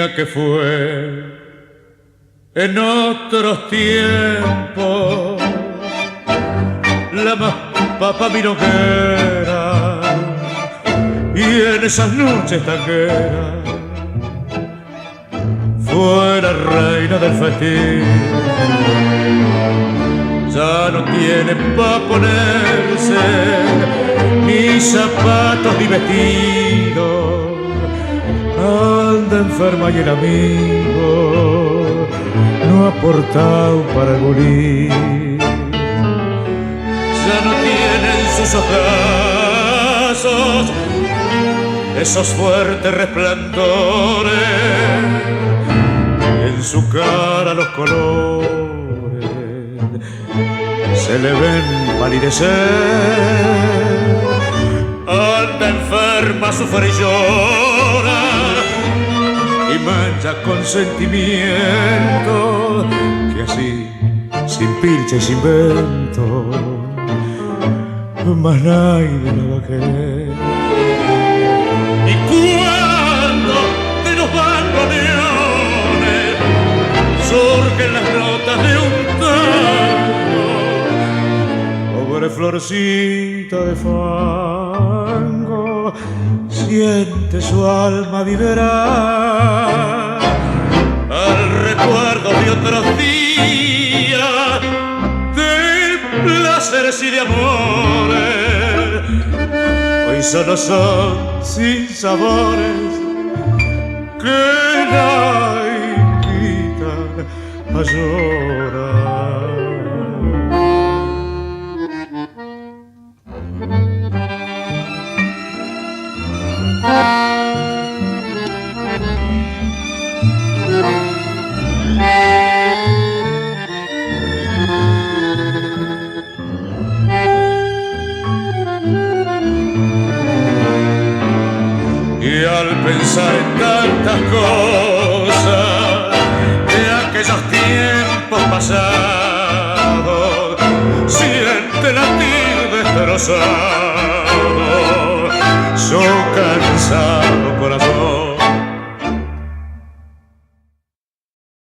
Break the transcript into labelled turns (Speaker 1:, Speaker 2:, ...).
Speaker 1: mía que fue en otros tiempos la más papa milonguera, y en esas noches tangueras fue la reina del festín. Ya no tiene pa' ponerse ni zapatos ni vestidos, anda enferma y el amigo no ha aportado para el bolín. Ya no tienen sus ojazos esos fuertes resplandores, en su cara los colores se le ven palidecer. Anda enferma, sufre y llora y mancha con sentimiento, que así, sin pilcha y sin vento, más nadie la va a querer. Y cuando de los bandoneones surgen las notas de un tango, pobre florcita de fango siente su alma vibrar al recuerdo de otros días de placeres y de amores. Hoy solo son sin sabores que la invitan a llorar. Y al pensar en tantas cosas de aquellos tiempos pasados, siente latir destrozado su cansado corazón.